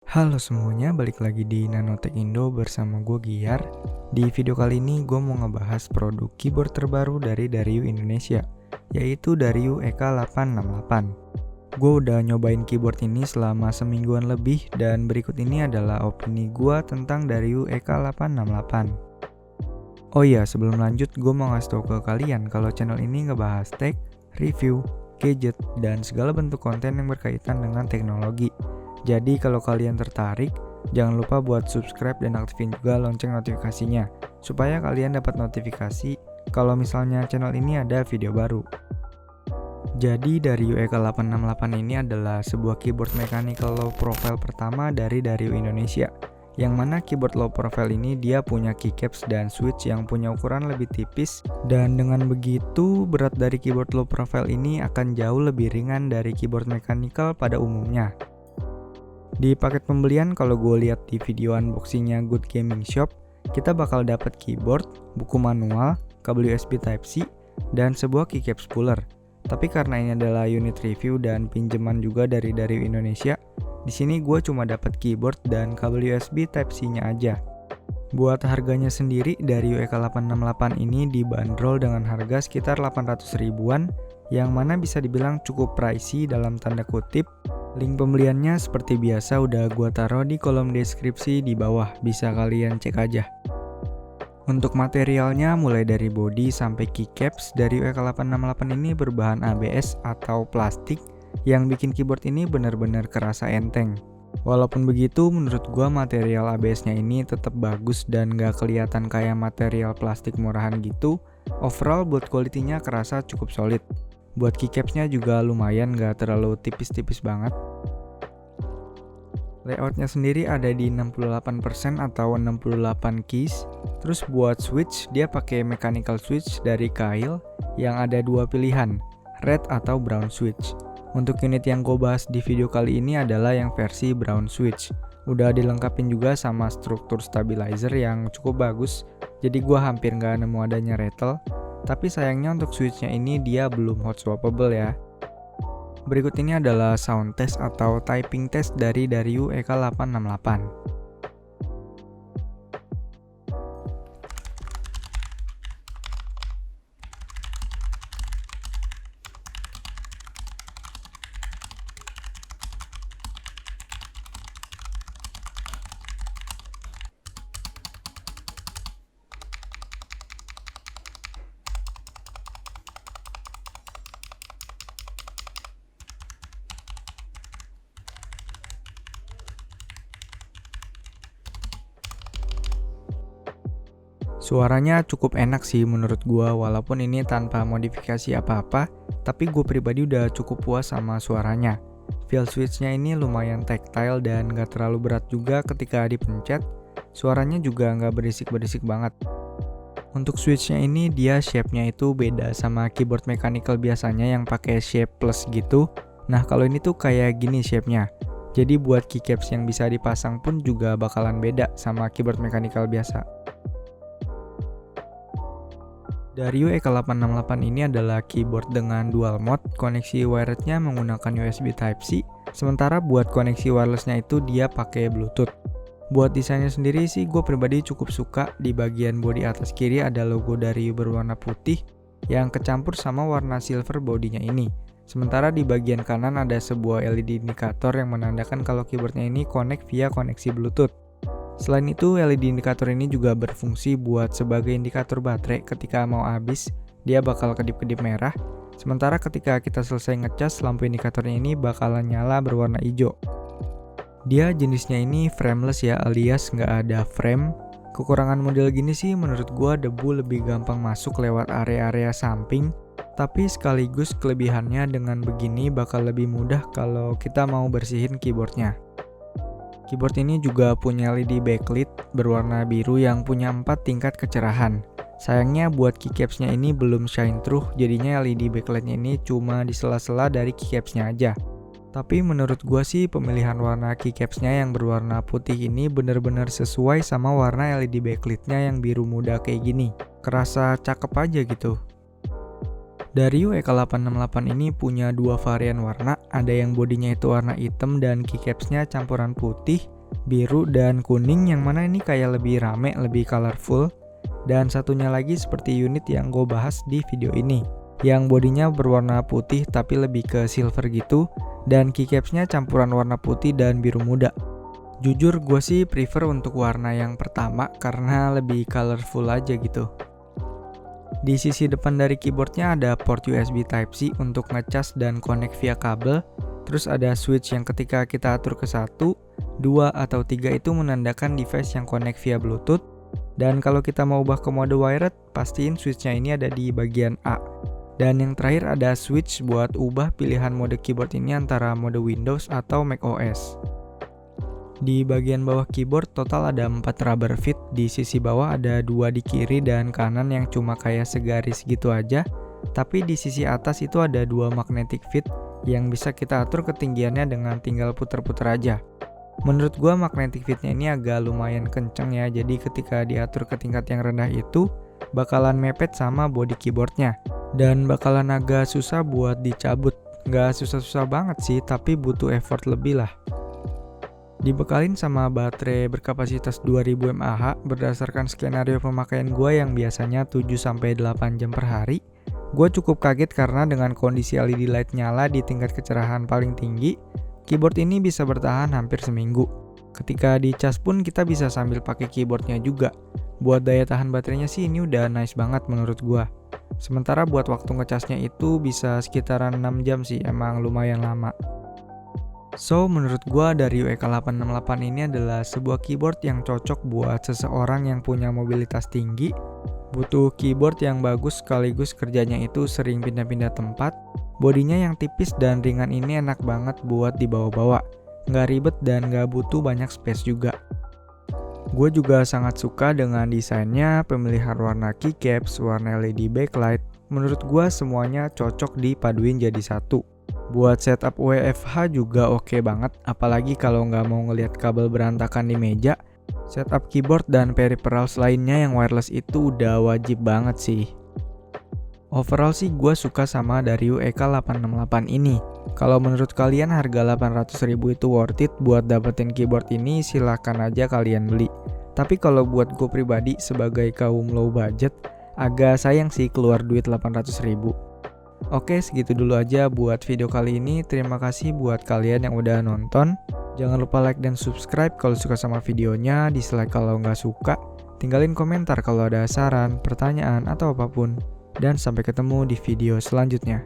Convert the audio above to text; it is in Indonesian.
Halo semuanya, balik lagi di Nanotech Indo bersama gue Giar. Di video kali ini gue mau ngebahas produk keyboard terbaru dari Dariu Indonesia, yaitu Dariu EK868. Gue udah nyobain keyboard ini selama semingguan lebih dan berikut ini adalah opini gue tentang Dariu EK868. Oh iya, sebelum lanjut gue mau ngasih tau ke kalian kalau channel ini ngebahas tech, review, gadget, dan segala bentuk konten yang berkaitan dengan teknologi. Jadi kalau kalian tertarik, jangan lupa buat subscribe dan aktifin juga lonceng notifikasinya, supaya kalian dapat notifikasi kalau misalnya channel ini ada video baru. Jadi Dariu EK868 ini adalah sebuah keyboard mechanical low profile pertama dari Dariu Indonesia, yang mana keyboard low profile ini dia punya keycaps dan switch yang punya ukuran lebih tipis, dan dengan begitu berat dari keyboard low profile ini akan jauh lebih ringan dari keyboard mechanical pada umumnya. Di paket pembelian kalau gue lihat di video unboxingnya Good Gaming Shop, kita bakal dapat keyboard, buku manual, kabel USB Type-C, dan sebuah keycap spooler. Tapi karena ini adalah unit review dan pinjaman juga dari Dariu Indonesia, di sini gue cuma dapat keyboard dan kabel USB Type-C-nya aja. Buat harganya sendiri, Dariu EK868 ini dibanderol dengan harga sekitar 800 ribuan, yang mana bisa dibilang cukup pricey dalam tanda kutip. Link pembeliannya seperti biasa udah gua taruh di kolom deskripsi di bawah, bisa kalian cek aja. Untuk materialnya mulai dari body sampai keycaps, Dariu EK868 ini berbahan ABS atau plastik yang bikin keyboard ini benar-benar kerasa enteng. Walaupun begitu, menurut gua material ABS-nya ini tetap bagus dan gak kelihatan kayak material plastik murahan gitu. Overall build quality-nya kerasa cukup solid. Buat keycapsnya juga lumayan, gak terlalu tipis-tipis banget. Layoutnya sendiri ada di 68% atau 68 keys. Terus buat switch, dia pakai mechanical switch dari Kailh yang ada dua pilihan, red atau brown switch. Untuk unit yang gue bahas di video kali ini adalah yang versi brown switch. Udah dilengkapin juga sama struktur stabilizer yang cukup bagus, jadi gue hampir gak nemu adanya rattle. Tapi sayangnya untuk switchnya ini dia belum hot swappable ya. Berikut ini adalah sound test atau typing test dari Dariu EK868. Suaranya cukup enak sih menurut gua, walaupun ini tanpa modifikasi apa-apa, tapi gue pribadi udah cukup puas sama suaranya. Feel switchnya ini lumayan tactile dan gak terlalu berat juga ketika dipencet. Suaranya juga gak berisik-berisik banget. Untuk switchnya ini dia shape-nya itu beda sama keyboard mechanical biasanya yang pakai shape plus gitu. Nah kalau ini tuh kayak gini shape-nya. Jadi buat keycaps yang bisa dipasang pun juga bakalan beda sama keyboard mechanical biasa. Dariu EK868 ini adalah keyboard dengan dual mode, koneksi wirednya menggunakan USB Type-C, sementara buat koneksi wirelessnya itu dia pakai Bluetooth. Buat desainnya sendiri sih gue pribadi cukup suka, di bagian bodi atas kiri ada logo Dariu berwarna putih yang kecampur sama warna silver bodinya ini. Sementara di bagian kanan ada sebuah LED indikator yang menandakan kalau keyboardnya ini connect via koneksi Bluetooth. Selain itu, LED indikator ini juga berfungsi buat sebagai indikator baterai ketika mau habis, dia bakal kedip-kedip merah. Sementara ketika kita selesai ngecas, lampu indikatornya ini bakalan nyala berwarna hijau. Dia jenisnya ini frameless ya, alias nggak ada frame. Kekurangan model gini sih menurut gua debu lebih gampang masuk lewat area-area samping. Tapi sekaligus kelebihannya dengan begini bakal lebih mudah kalau kita mau bersihin keyboardnya. Keyboard ini juga punya LED backlit berwarna biru yang punya 4 tingkat kecerahan. Sayangnya buat keycapsnya ini belum shine through, jadinya LED backlightnya ini cuma di sela-sela dari keycapsnya aja. Tapi menurut gua sih pemilihan warna keycapsnya yang berwarna putih ini bener-bener sesuai sama warna LED backlightnya yang biru muda kayak gini. Kerasa cakep aja gitu. Dario EK868 ini punya dua varian warna, ada yang bodinya itu warna hitam dan keycapsnya campuran putih, biru, dan kuning, yang mana ini kayak lebih rame, lebih colorful. Dan satunya lagi seperti unit yang gue bahas di video ini, yang bodinya berwarna putih tapi lebih ke silver gitu, dan keycapsnya campuran warna putih dan biru muda. Jujur gue sih prefer untuk warna yang pertama karena lebih colorful aja gitu. Di sisi depan dari keyboardnya ada port USB Type-C untuk ngecas dan connect via kabel. Terus ada switch yang ketika kita atur ke 1, 2, atau 3 itu menandakan device yang connect via Bluetooth. Dan kalau kita mau ubah ke mode wired, pastiin switchnya ini ada di bagian A. Dan yang terakhir ada switch buat ubah pilihan mode keyboard ini antara mode Windows atau macOS. Di bagian bawah keyboard total ada 4 rubber feet, di sisi bawah ada 2 di kiri dan kanan yang cuma kayak segaris gitu aja. Tapi di sisi atas itu ada 2 magnetic feet yang bisa kita atur ketinggiannya dengan tinggal puter-puter aja. Menurut gua magnetic feetnya ini agak lumayan kenceng ya, jadi ketika diatur ke tingkat yang rendah itu bakalan mepet sama body keyboardnya dan bakalan agak susah buat dicabut. Nggak susah-susah banget sih, tapi butuh effort lebih lah. Dibekalin sama baterai berkapasitas 2000 mAh berdasarkan skenario pemakaian gue yang biasanya 7-8 jam per hari. Gue cukup kaget karena dengan kondisi LED light nyala di tingkat kecerahan paling tinggi, keyboard ini bisa bertahan hampir seminggu. Ketika dicas pun kita bisa sambil pakai keyboardnya juga. Buat daya tahan baterainya sih ini udah nice banget menurut gue. Sementara buat waktu ngecasnya itu bisa sekitaran 6 jam sih, emang lumayan lama. So, menurut gua Dario EK868 ini adalah sebuah keyboard yang cocok buat seseorang yang punya mobilitas tinggi, butuh keyboard yang bagus sekaligus kerjanya itu sering pindah-pindah tempat, bodinya yang tipis dan ringan ini enak banget buat dibawa-bawa, nggak ribet dan nggak butuh banyak space juga. Gue juga sangat suka dengan desainnya, pemilihan warna keycaps, warna LED backlight, menurut gua semuanya cocok dipaduin jadi satu. Buat setup WFH juga oke banget, apalagi kalau nggak mau ngelihat kabel berantakan di meja. Setup keyboard dan peripherals lainnya yang wireless itu udah wajib banget sih. Overall sih gue suka sama Dario EK868 ini. Kalau menurut kalian harga 800.000 itu worth it buat dapetin keyboard ini, silahkan aja kalian beli. Tapi kalau buat gue pribadi sebagai kaum low budget, agak sayang sih keluar duit 800.000. Oke, segitu dulu aja buat video kali ini. Terima kasih buat kalian yang udah nonton. Jangan lupa like dan subscribe kalau suka sama videonya, dislike kalau nggak suka. Tinggalin komentar kalau ada saran, pertanyaan, atau apapun. Dan sampai ketemu di video selanjutnya.